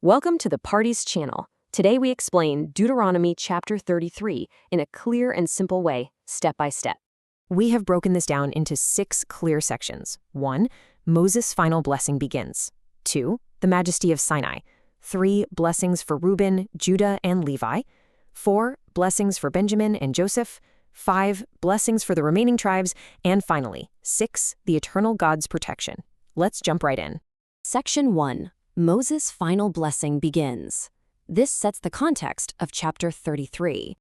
Welcome to the Parties channel. Today we explain Deuteronomy chapter 33 in a clear and simple way, step by step. We have broken this down into 6 clear sections. 1. Moses' final blessing begins. 2. The majesty of Sinai. 3. Blessings for Reuben, Judah, and Levi. 4. Blessings for Benjamin and Joseph. 5. Blessings for the remaining tribes. And finally, 6. The eternal God's protection. Let's jump right in. Section 1. Moses' final blessing begins. This sets the context of chapter 33.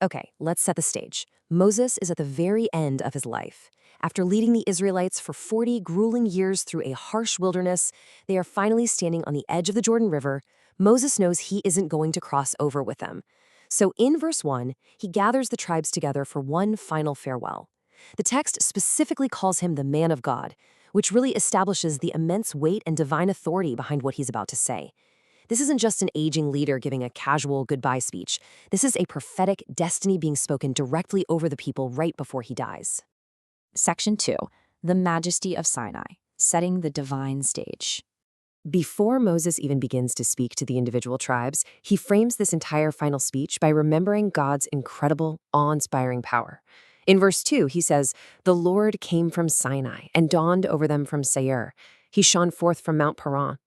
Okay, let's set the stage. Moses is at the very end of his life. After leading the Israelites for 40 grueling years through a harsh wilderness, they are finally standing on the edge of the Jordan River. Moses knows he isn't going to cross over with them. So in verse 1, he gathers the tribes together for one final farewell. The text specifically calls him the man of God, which really establishes the immense weight and divine authority behind what he's about to say. This isn't just an aging leader giving a casual goodbye speech. This is a prophetic destiny being spoken directly over the people right before he dies. Section 2. The majesty of Sinai, setting the divine stage. Before Moses even begins to speak to the individual tribes, he frames this entire final speech by remembering God's incredible, awe-inspiring power. In verse 2, he says, "The Lord came from Sinai and dawned over them from Seir. He shone forth from Mount Paran."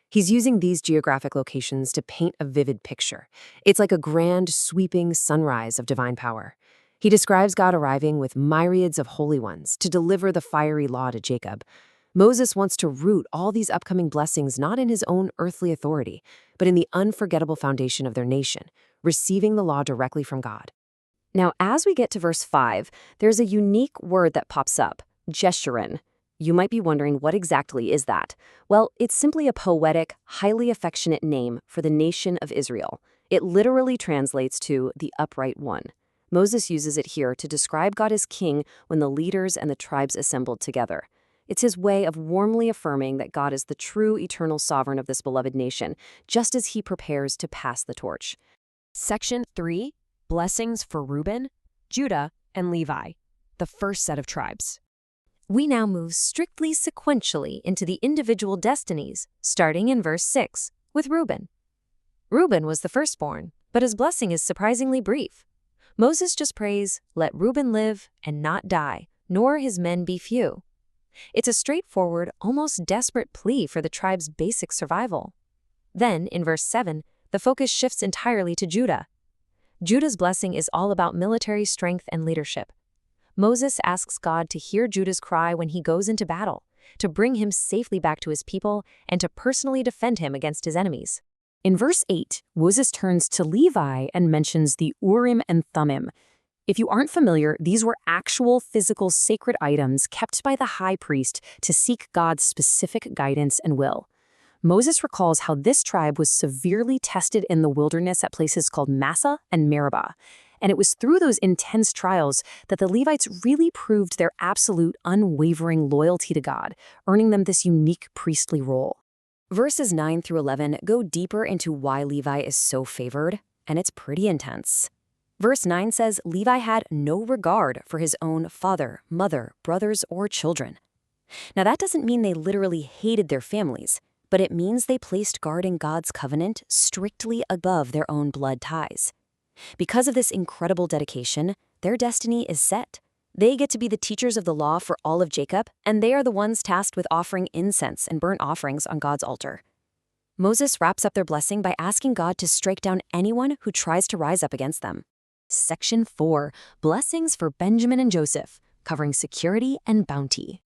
He's using these geographic locations to paint a vivid picture. It's like a grand, sweeping sunrise of divine power. He describes God arriving with myriads of holy ones to deliver the fiery law to Jacob. Moses wants to root all these upcoming blessings not in his own earthly authority, but in the unforgettable foundation of their nation, receiving the law directly from God. Now, as we get to verse 5, there's a unique word that pops up, Jeshurun. You might be wondering, what exactly is that? Well, it's simply a poetic, highly affectionate name for the nation of Israel. It literally translates to the upright one. Moses uses it here to describe God as king when the leaders and the tribes assembled together. It's his way of warmly affirming that God is the true eternal sovereign of this beloved nation, just as he prepares to pass the torch. Section 3. Blessings for Reuben, Judah, and Levi, the first set of tribes. We now move strictly sequentially into the individual destinies, starting in verse 6, with Reuben. Reuben was the firstborn, but his blessing is surprisingly brief. Moses just prays, "Let Reuben live and not die, nor his men be few." It's a straightforward, almost desperate plea for the tribe's basic survival. Then, in verse 7, the focus shifts entirely to Judah. Judah's blessing is all about military strength and leadership. Moses asks God to hear Judah's cry when he goes into battle, to bring him safely back to his people, and to personally defend him against his enemies. In verse 8, Moses turns to Levi and mentions the Urim and Thummim. If you aren't familiar, these were actual physical sacred items kept by the high priest to seek God's specific guidance and will. Moses recalls how this tribe was severely tested in the wilderness at places called Massa and Meribah. And it was through those intense trials that the Levites really proved their absolute, unwavering loyalty to God, earning them this unique priestly role. Verses 9 through 11 go deeper into why Levi is so favored, and it's pretty intense. Verse 9 says Levi had no regard for his own father, mother, brothers, or children. Now that doesn't mean they literally hated their families, but it means they placed guarding God's covenant strictly above their own blood ties. Because of this incredible dedication, their destiny is set. They get to be the teachers of the law for all of Jacob, and they are the ones tasked with offering incense and burnt offerings on God's altar. Moses wraps up their blessing by asking God to strike down anyone who tries to rise up against them. Section 4. Blessings for Benjamin and Joseph, covering security and bounty.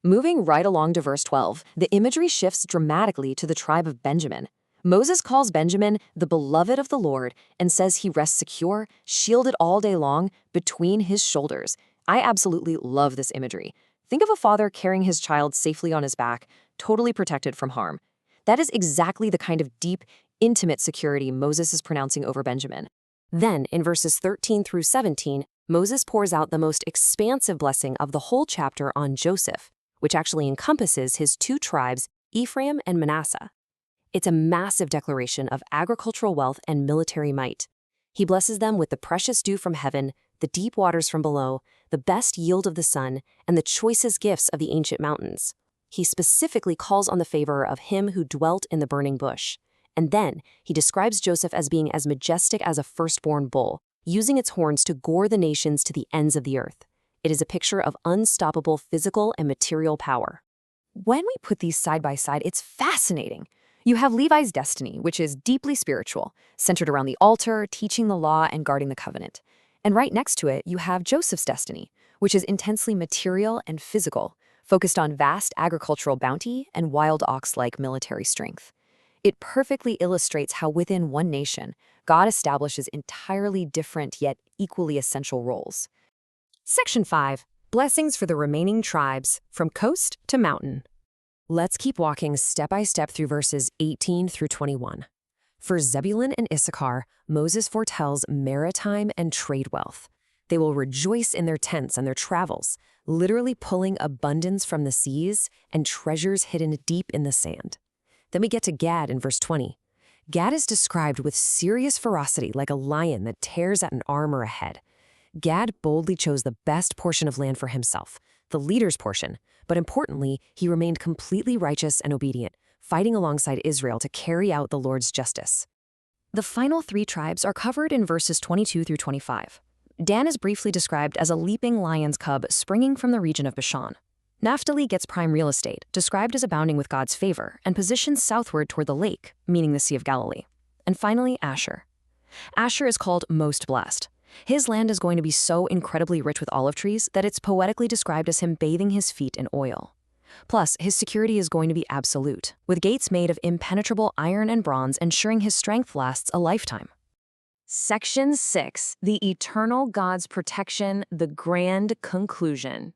Moving right along to verse 12, the imagery shifts dramatically to the tribe of Benjamin. Moses calls Benjamin the beloved of the Lord and says he rests secure, shielded all day long, between his shoulders. I absolutely love this imagery. Think of a father carrying his child safely on his back, totally protected from harm. That is exactly the kind of deep, intimate security Moses is pronouncing over Benjamin. Then, in verses 13 through 17, Moses pours out the most expansive blessing of the whole chapter on Joseph, which actually encompasses his 2 tribes, Ephraim and Manasseh. It's a massive declaration of agricultural wealth and military might. He blesses them with the precious dew from heaven, the deep waters from below, the best yield of the sun, and the choicest gifts of the ancient mountains. He specifically calls on the favor of him who dwelt in the burning bush. And then he describes Joseph as being as majestic as a firstborn bull, using its horns to gore the nations to the ends of the earth. It is a picture of unstoppable physical and material power. When we put these side by side, it's fascinating. You have Levi's destiny, which is deeply spiritual, centered around the altar, teaching the law, and guarding the covenant. And right next to it, you have Joseph's destiny, which is intensely material and physical, focused on vast agricultural bounty and wild ox-like military strength. It perfectly illustrates how within one nation, God establishes entirely different yet equally essential roles. Section 5. Blessings for the remaining tribes, from coast to mountain. Let's keep walking step by step through verses 18 through 21. For Zebulun and Issachar, Moses foretells maritime and trade wealth. They will rejoice in their tents and their travels, literally pulling abundance from the seas and treasures hidden deep in the sand. Then we get to Gad in verse 20. Gad is described with serious ferocity, like a lion that tears at an arm or a head. Gad boldly chose the best portion of land for himself, the leader's portion, but importantly, he remained completely righteous and obedient, fighting alongside Israel to carry out the Lord's justice. The final three tribes are covered in verses 22 through 25. Dan is briefly described as a leaping lion's cub springing from the region of Bashan. Naphtali gets prime real estate, described as abounding with God's favor, and positioned southward toward the lake, meaning the Sea of Galilee. And finally, Asher. Asher is called most blessed. His land is going to be so incredibly rich with olive trees that it's poetically described as him bathing his feet in oil. Plus, his security is going to be absolute, with gates made of impenetrable iron and bronze ensuring his strength lasts a lifetime. Section 6. The Eternal God's Protection, the Grand Conclusion.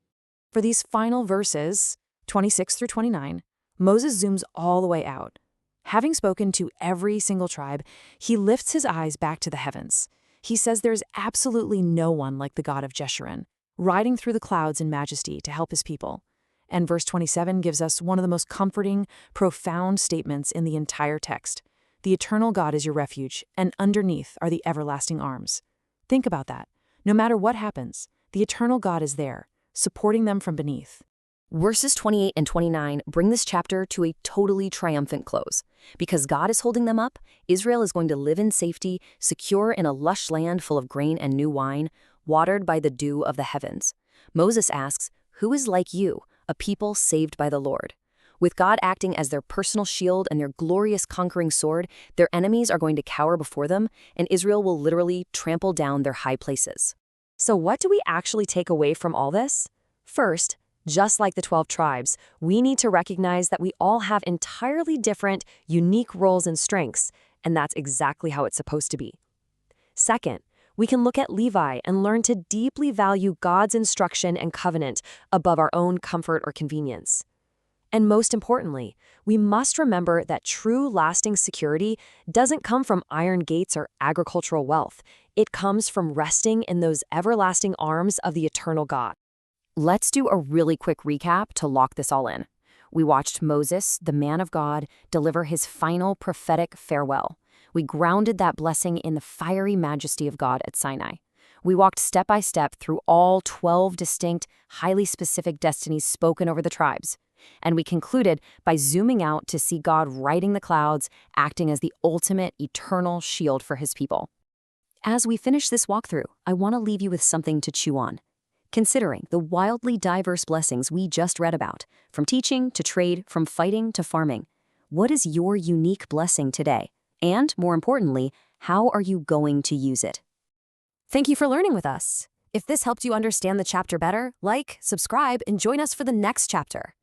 For these final verses, 26 through 29, Moses zooms all the way out. Having spoken to every single tribe, he lifts his eyes back to the heavens. He says there's absolutely no one like the God of Jeshurun, riding through the clouds in majesty to help his people. And verse 27 gives us one of the most comforting, profound statements in the entire text. The eternal God is your refuge, and underneath are the everlasting arms. Think about that. No matter what happens, the eternal God is there, supporting them from beneath. Verses 28 and 29 bring this chapter to a totally triumphant close. Because God is holding them up, Israel is going to live in safety, secure in a lush land full of grain and new wine, watered by the dew of the heavens. Moses asks, "Who is like you, a people saved by the Lord?" With God acting as their personal shield and their glorious conquering sword, their enemies are going to cower before them, and Israel will literally trample down their high places. So what do we actually take away from all this? First, just like the 12 tribes, we need to recognize that we all have entirely different, unique roles and strengths, and that's exactly how it's supposed to be. Second, we can look at Levi and learn to deeply value God's instruction and covenant above our own comfort or convenience. And most importantly, we must remember that true lasting security doesn't come from iron gates or agricultural wealth. It comes from resting in those everlasting arms of the eternal God. Let's do a really quick recap to lock this all in. We watched Moses, the man of God, deliver his final prophetic farewell. We grounded that blessing in the fiery majesty of God at Sinai. We walked step by step through all 12 distinct, highly specific destinies spoken over the tribes. And we concluded by zooming out to see God riding the clouds, acting as the ultimate eternal shield for his people. As we finish this walkthrough, I want to leave you with something to chew on. Considering the wildly diverse blessings we just read about, from teaching to trade, from fighting to farming, what is your unique blessing today? And more importantly, how are you going to use it? Thank you for learning with us. If this helped you understand the chapter better, like, subscribe, and join us for the next chapter.